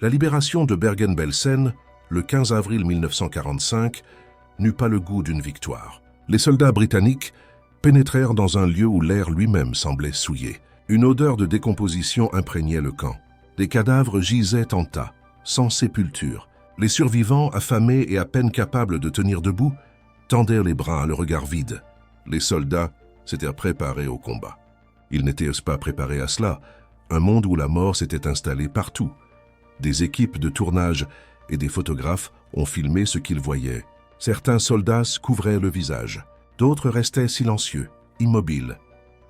La libération de Bergen-Belsen, le 15 avril 1945, n'eut pas le goût d'une victoire. Les soldats britanniques pénétrèrent dans un lieu où l'air lui-même semblait souillé. Une odeur de décomposition imprégnait le camp. Des cadavres gisaient en tas, sans sépulture. Les survivants, affamés et à peine capables de tenir debout, tendaient les bras, le regard vide. Les soldats s'étaient préparés au combat. Ils n'étaient pas préparés à cela, un monde où la mort s'était installée partout. Des équipes de tournage et des photographes ont filmé ce qu'ils voyaient. Certains soldats couvraient le visage, d'autres restaient silencieux, immobiles,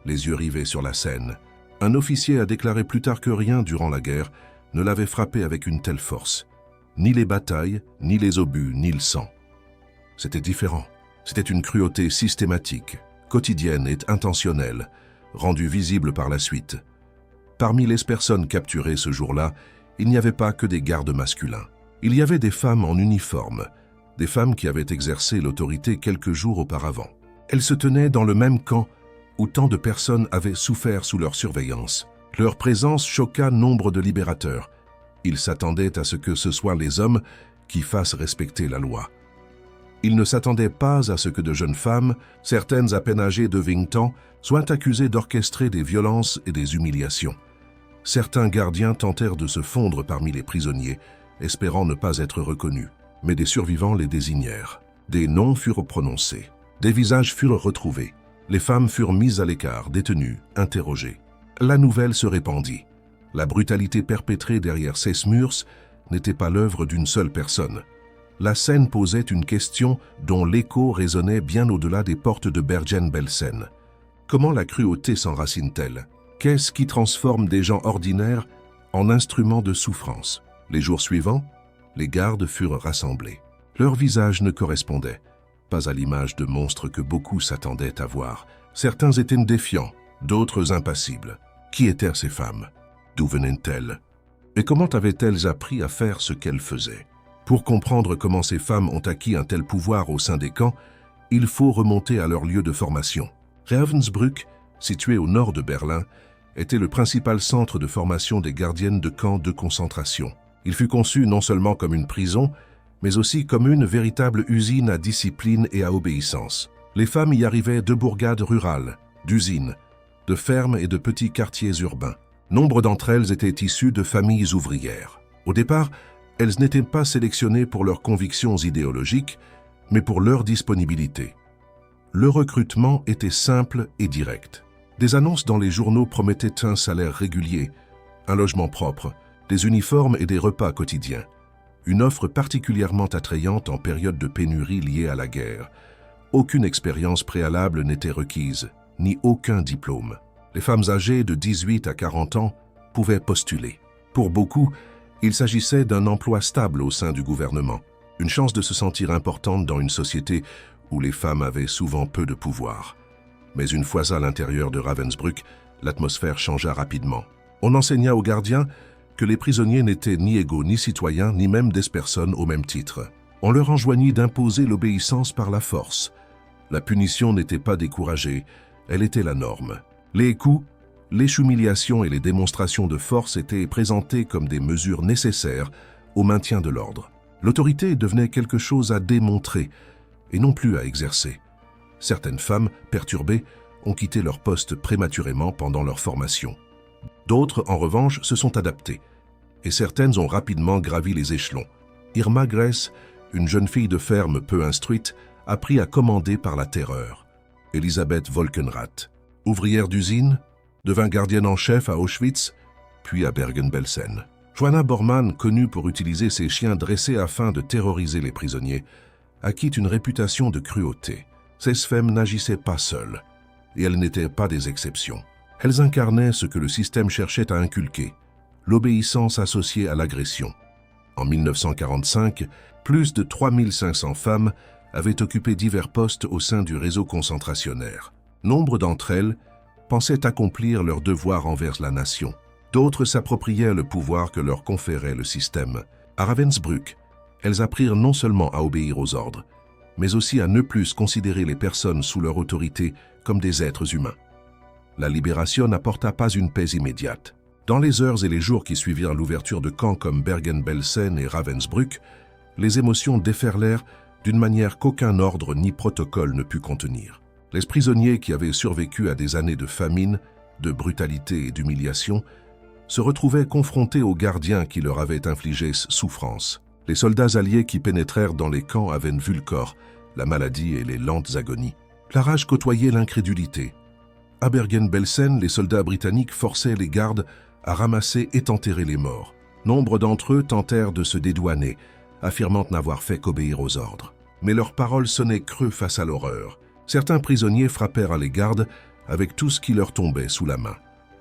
les yeux rivés sur la scène. Un officier a déclaré plus tard que rien durant la guerre ne l'avait frappé avec une telle force. Ni les batailles, ni les obus, ni le sang. C'était différent. C'était une cruauté systématique, quotidienne et intentionnelle, rendue visible par la suite. Parmi les personnes capturées ce jour-là, il n'y avait pas que des gardes masculins. Il y avait des femmes en uniforme, des femmes qui avaient exercé l'autorité quelques jours auparavant. Elles se tenaient dans le même camp où tant de personnes avaient souffert sous leur surveillance. Leur présence choqua nombre de libérateurs. Ils s'attendaient à ce que ce soient les hommes qui fassent respecter la loi. Ils ne s'attendaient pas à ce que de jeunes femmes, certaines à peine âgées de 20 ans, soient accusées d'orchestrer des violences et des humiliations. Certains gardiens tentèrent de se fondre parmi les prisonniers, espérant ne pas être reconnus. Mais des survivants les désignèrent. Des noms furent prononcés. Des visages furent retrouvés. Les femmes furent mises à l'écart, détenues, interrogées. La nouvelle se répandit. La brutalité perpétrée derrière ces murs n'était pas l'œuvre d'une seule personne. La scène posait une question dont l'écho résonnait bien au-delà des portes de Bergen-Belsen. Comment la cruauté s'enracine-t-elle? Qu'est-ce qui transforme des gens ordinaires en instruments de souffrance? Les jours suivants, les gardes furent rassemblés. Leurs visages ne correspondaient pas à l'image de monstres que beaucoup s'attendaient à voir. Certains étaient défiants, d'autres impassibles. Qui étaient ces femmes? D'où venaient-elles? Et comment avaient-elles appris à faire ce qu'elles faisaient? Pour comprendre comment ces femmes ont acquis un tel pouvoir au sein des camps, il faut remonter à leur lieu de formation. Ravensbrück, situé au nord de Berlin, était le principal centre de formation des gardiennes de camps de concentration. Il fut conçu non seulement comme une prison, mais aussi comme une véritable usine à discipline et à obéissance. Les femmes y arrivaient de bourgades rurales, d'usines, de fermes et de petits quartiers urbains. Nombre d'entre elles étaient issues de familles ouvrières. Au départ, elles n'étaient pas sélectionnées pour leurs convictions idéologiques, mais pour leur disponibilité. Le recrutement était simple et direct. Des annonces dans les journaux promettaient un salaire régulier, un logement propre, des uniformes et des repas quotidiens. Une offre particulièrement attrayante en période de pénurie liée à la guerre. Aucune expérience préalable n'était requise, ni aucun diplôme. Les femmes âgées de 18 à 40 ans pouvaient postuler. Pour beaucoup, il s'agissait d'un emploi stable au sein du gouvernement, une chance de se sentir importante dans une société où les femmes avaient souvent peu de pouvoir. Mais une fois à l'intérieur de Ravensbrück, l'atmosphère changea rapidement. On enseigna aux gardiens que les prisonniers n'étaient ni égaux, ni citoyens, ni même des personnes au même titre. On leur enjoignit d'imposer l'obéissance par la force. La punition n'était pas découragée, elle était la norme. Les coups, les humiliations et les démonstrations de force étaient présentées comme des mesures nécessaires au maintien de l'ordre. L'autorité devenait quelque chose à démontrer et non plus à exercer. Certaines femmes, perturbées, ont quitté leur poste prématurément pendant leur formation. D'autres, en revanche, se sont adaptées, et certaines ont rapidement gravi les échelons. Irma Gress, une jeune fille de ferme peu instruite, apprit à commander par la terreur. Elisabeth Volkenrath, ouvrière d'usine, devint gardienne en chef à Auschwitz, puis à Bergen-Belsen. Joanna Bormann, connue pour utiliser ses chiens dressés afin de terroriser les prisonniers, acquit une réputation de cruauté. Ces femmes n'agissaient pas seules, et elles n'étaient pas des exceptions. Elles incarnaient ce que le système cherchait à inculquer, l'obéissance associée à l'agression. En 1945, plus de 3500 femmes avaient occupé divers postes au sein du réseau concentrationnaire. Nombre d'entre elles pensaient accomplir leur devoir envers la nation. D'autres s'appropriaient le pouvoir que leur conférait le système. À Ravensbrück, elles apprirent non seulement à obéir aux ordres, mais aussi à ne plus considérer les personnes sous leur autorité comme des êtres humains. La libération n'apporta pas une paix immédiate. Dans les heures et les jours qui suivirent l'ouverture de camps comme Bergen-Belsen et Ravensbrück, les émotions déferlèrent d'une manière qu'aucun ordre ni protocole ne put contenir. Les prisonniers qui avaient survécu à des années de famine, de brutalité et d'humiliation se retrouvaient confrontés aux gardiens qui leur avaient infligé souffrance. Les soldats alliés qui pénétrèrent dans les camps avaient vu le corps, la maladie et les lentes agonies. La rage côtoyait l'incrédulité. À Bergen-Belsen, les soldats britanniques forçaient les gardes à ramasser et enterrer les morts. Nombre d'entre eux tentèrent de se dédouaner, affirmant n'avoir fait qu'obéir aux ordres. Mais leurs paroles sonnaient creux face à l'horreur. Certains prisonniers frappèrent à les gardes avec tout ce qui leur tombait sous la main.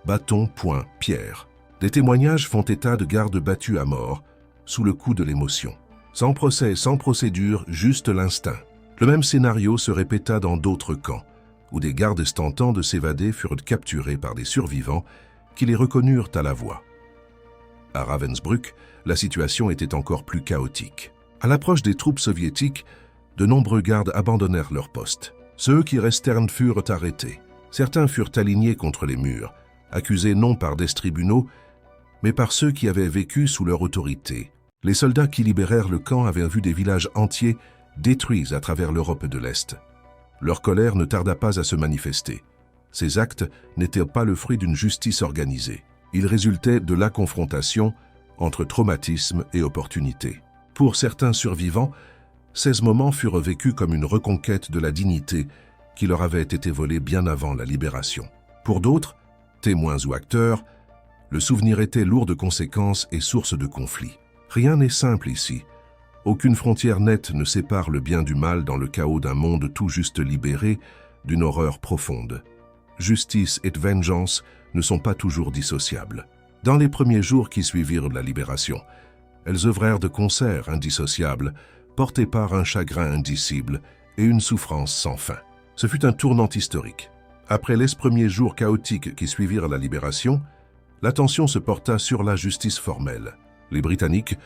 Bâtons, poings, pierres. Des témoignages font état de gardes battus à mort, sous le coup de l'émotion. Sans procès, sans procédure, juste l'instinct. Le même scénario se répéta dans d'autres camps, où des gardes tentant de s'évader furent capturés par des survivants qui les reconnurent à la voix. À Ravensbrück, la situation était encore plus chaotique. À l'approche des troupes soviétiques, de nombreux gardes abandonnèrent leur poste. Ceux qui restèrent furent arrêtés. Certains furent alignés contre les murs, accusés non par des tribunaux, mais par ceux qui avaient vécu sous leur autorité. Les soldats qui libérèrent le camp avaient vu des villages entiers détruits à travers l'Europe de l'Est. Leur colère ne tarda pas à se manifester. Ces actes n'étaient pas le fruit d'une justice organisée. Ils résultaient de la confrontation entre traumatisme et opportunité. Pour certains survivants, ces moments furent vécus comme une reconquête de la dignité qui leur avait été volée bien avant la libération. Pour d'autres, témoins ou acteurs, le souvenir était lourd de conséquences et source de conflits. Rien n'est simple ici. Aucune frontière nette ne sépare le bien du mal dans le chaos d'un monde tout juste libéré d'une horreur profonde. Justice et vengeance ne sont pas toujours dissociables. Dans les premiers jours qui suivirent la libération, elles œuvrèrent de concert indissociable, portées par un chagrin indicible et une souffrance sans fin. Ce fut un tournant historique. Après les premiers jours chaotiques qui suivirent la libération, l'attention se porta sur la justice formelle. Les Britanniques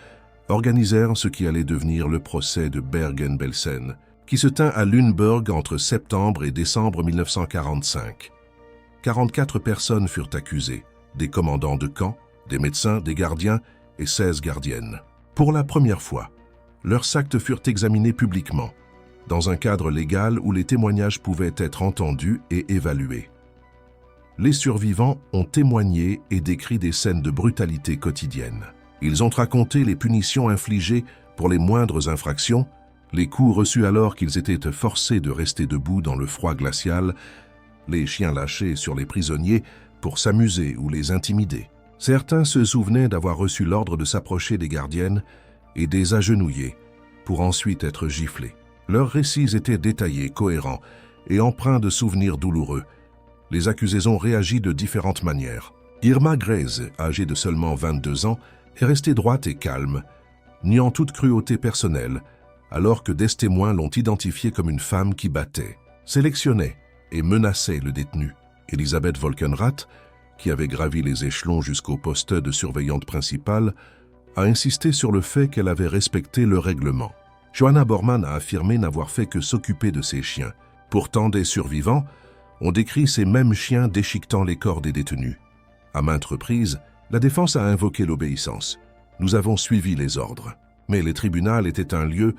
organisèrent ce qui allait devenir le procès de Bergen-Belsen, qui se tint à Lüneburg entre septembre et décembre 1945. 44 personnes furent accusées, des commandants de camp, des médecins, des gardiens et 16 gardiennes. Pour la première fois, leurs actes furent examinés publiquement, dans un cadre légal où les témoignages pouvaient être entendus et évalués. Les survivants ont témoigné et décrit des scènes de brutalité quotidienne. Ils ont raconté les punitions infligées pour les moindres infractions, les coups reçus alors qu'ils étaient forcés de rester debout dans le froid glacial, les chiens lâchés sur les prisonniers pour s'amuser ou les intimider. Certains se souvenaient d'avoir reçu l'ordre de s'approcher des gardiennes et des agenouiller pour ensuite être giflés. Leurs récits étaient détaillés, cohérents et empreints de souvenirs douloureux. Les accusés ont réagi de différentes manières. Irma Grese, âgée de seulement 22 ans, est restée droite et calme, niant toute cruauté personnelle, alors que des témoins l'ont identifiée comme une femme qui battait, sélectionnait et menaçait le détenu. Elisabeth Volkenrath, qui avait gravi les échelons jusqu'au poste de surveillante principale, a insisté sur le fait qu'elle avait respecté le règlement. Johanna Bormann a affirmé n'avoir fait que s'occuper de ses chiens. Pourtant, des survivants ont décrit ces mêmes chiens déchiquetant les corps des détenus. À maintes reprises, la défense a invoqué l'obéissance. Nous avons suivi les ordres. Mais les tribunaux étaient un lieu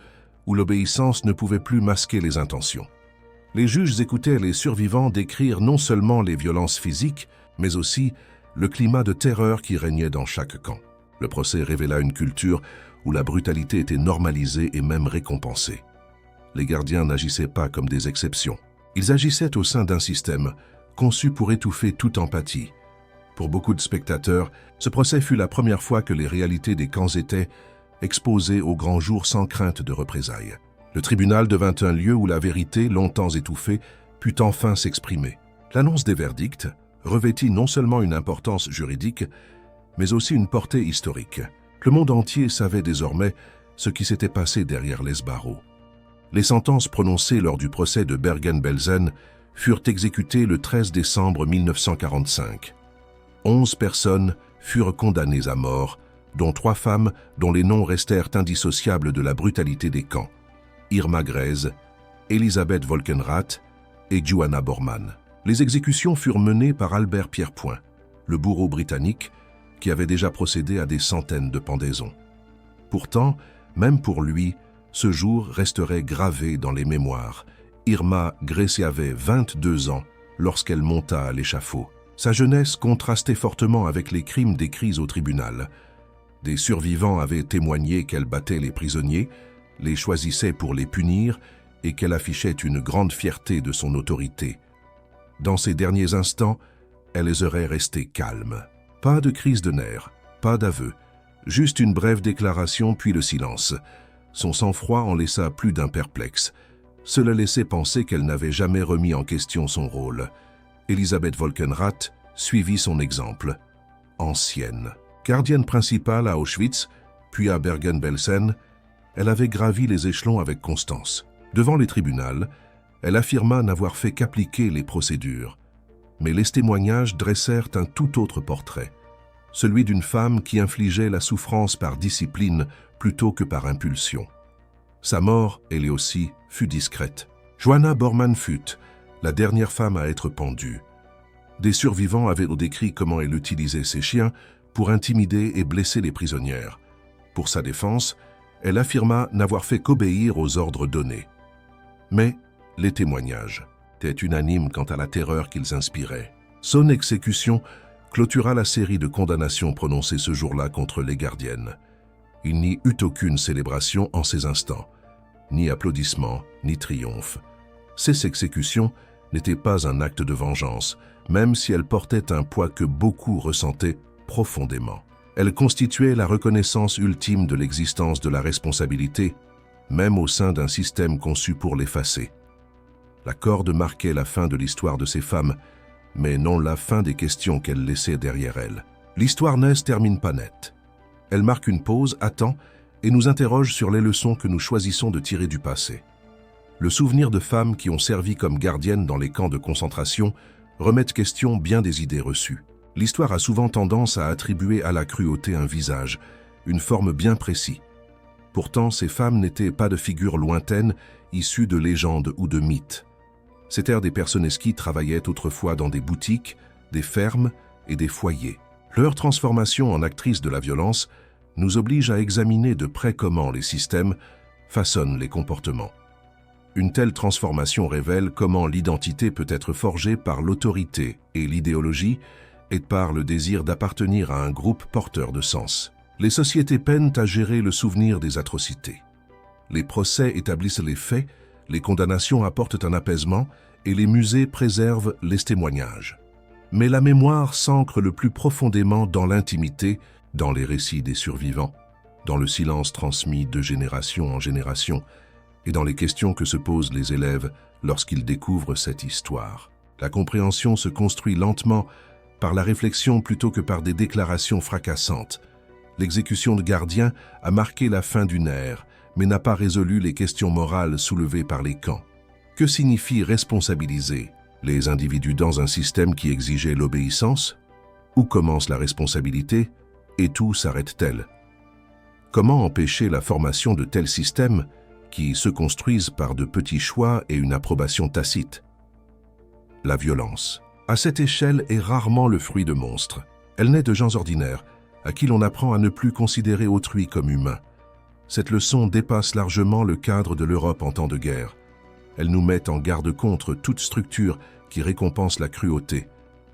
où l'obéissance ne pouvait plus masquer les intentions. Les juges écoutaient les survivants décrire non seulement les violences physiques, mais aussi le climat de terreur qui régnait dans chaque camp. Le procès révéla une culture où la brutalité était normalisée et même récompensée. Les gardiens n'agissaient pas comme des exceptions. Ils agissaient au sein d'un système conçu pour étouffer toute empathie. Pour beaucoup de spectateurs, ce procès fut la première fois que les réalités des camps étaient exposées au grand jour sans crainte de représailles. Le tribunal devint un lieu où la vérité, longtemps étouffée, put enfin s'exprimer. L'annonce des verdicts revêtit non seulement une importance juridique, mais aussi une portée historique. Le monde entier savait désormais ce qui s'était passé derrière les barreaux. Les sentences prononcées lors du procès de Bergen-Belsen furent exécutées le 13 décembre 1945. 11 personnes furent condamnées à mort, dont 3 femmes dont les noms restèrent indissociables de la brutalité des camps: Irma Grese, Elisabeth Volkenrath et Johanna Bormann. Les exécutions furent menées par Albert Pierrepoint, le bourreau britannique, qui avait déjà procédé à des centaines de pendaisons. Pourtant, même pour lui, ce jour resterait gravé dans les mémoires. Irma Grecie avait 22 ans lorsqu'elle monta à l'échafaud. Sa jeunesse contrastait fortement avec les crimes décrits au tribunal. Des survivants avaient témoigné qu'elle battait les prisonniers, les choisissait pour les punir et qu'elle affichait une grande fierté de son autorité. Dans ces derniers instants, elle aurait resté calme. Pas de crise de nerfs, pas d'aveu, juste une brève déclaration puis le silence. Son sang-froid en laissa plus d'un perplexe. Cela laissait penser qu'elle n'avait jamais remis en question son rôle. Elisabeth Volkenrath suivit son exemple. Ancienne. Gardienne principale à Auschwitz, puis à Bergen-Belsen, elle avait gravi les échelons avec constance. Devant les tribunaux, elle affirma n'avoir fait qu'appliquer les procédures. Mais les témoignages dressèrent un tout autre portrait, celui d'une femme qui infligeait la souffrance par discipline plutôt que par impulsion. Sa mort, elle aussi, fut discrète. Johanna Bormann fut la dernière femme à être pendue. Des survivants avaient décrit comment elle utilisait ses chiens pour intimider et blesser les prisonnières. Pour sa défense, elle affirma n'avoir fait qu'obéir aux ordres donnés. Mais les témoignages étaient unanimes quant à la terreur qu'ils inspiraient. Son exécution clôtura la série de condamnations prononcées ce jour-là contre les gardiennes. Il n'y eut aucune célébration en ces instants, ni applaudissements, ni triomphe. Ces exécutions n'étaient pas un acte de vengeance, même si elles portaient un poids que beaucoup ressentaient profondément. Elles constituaient la reconnaissance ultime de l'existence de la responsabilité, même au sein d'un système conçu pour l'effacer. La corde marquait la fin de l'histoire de ces femmes, mais non la fin des questions qu'elles laissaient derrière elles. L'histoire ne se termine pas nette. Elle marque une pause, attend, et nous interroge sur les leçons que nous choisissons de tirer du passé. Le souvenir de femmes qui ont servi comme gardiennes dans les camps de concentration remet en question bien des idées reçues. L'histoire a souvent tendance à attribuer à la cruauté un visage, une forme bien précise. Pourtant, ces femmes n'étaient pas de figures lointaines, issues de légendes ou de mythes. C'étaient des personnes qui travaillaient autrefois dans des boutiques, des fermes et des foyers. Leur transformation en actrices de la violence nous oblige à examiner de près comment les systèmes façonnent les comportements. Une telle transformation révèle comment l'identité peut être forgée par l'autorité et l'idéologie et par le désir d'appartenir à un groupe porteur de sens. Les sociétés peinent à gérer le souvenir des atrocités. Les procès établissent les faits, les condamnations apportent un apaisement et les musées préservent les témoignages. Mais la mémoire s'ancre le plus profondément dans l'intimité, dans les récits des survivants, dans le silence transmis de génération en génération et dans les questions que se posent les élèves lorsqu'ils découvrent cette histoire. La compréhension se construit lentement par la réflexion plutôt que par des déclarations fracassantes. L'exécution de gardiens a marqué la fin d'une ère, mais n'a pas résolu les questions morales soulevées par les camps. Que signifie responsabiliser les individus dans un système qui exigeait l'obéissance? Où commence la responsabilité et où s'arrête-t-elle? Comment empêcher la formation de tels systèmes qui se construisent par de petits choix et une approbation tacite? La violence, à cette échelle, est rarement le fruit de monstres. Elle naît de gens ordinaires, à qui l'on apprend à ne plus considérer autrui comme humain. Cette leçon dépasse largement le cadre de l'Europe en temps de guerre. Elle nous met en garde contre toute structure qui récompense la cruauté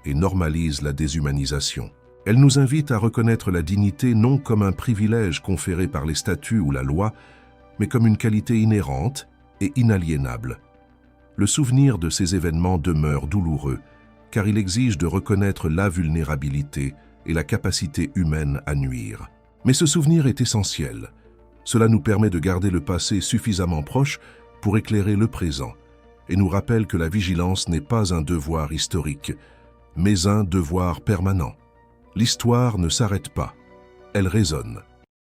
et normalise la déshumanisation. Elle nous invite à reconnaître la dignité non comme un privilège conféré par les statuts ou la loi, mais comme une qualité inhérente et inaliénable. Le souvenir de ces événements demeure douloureux, car il exige de reconnaître la vulnérabilité et la capacité humaine à nuire. Mais ce souvenir est essentiel. Cela nous permet de garder le passé suffisamment proche pour éclairer le présent et nous rappelle que la vigilance n'est pas un devoir historique, mais un devoir permanent. L'histoire ne s'arrête pas, elle résonne.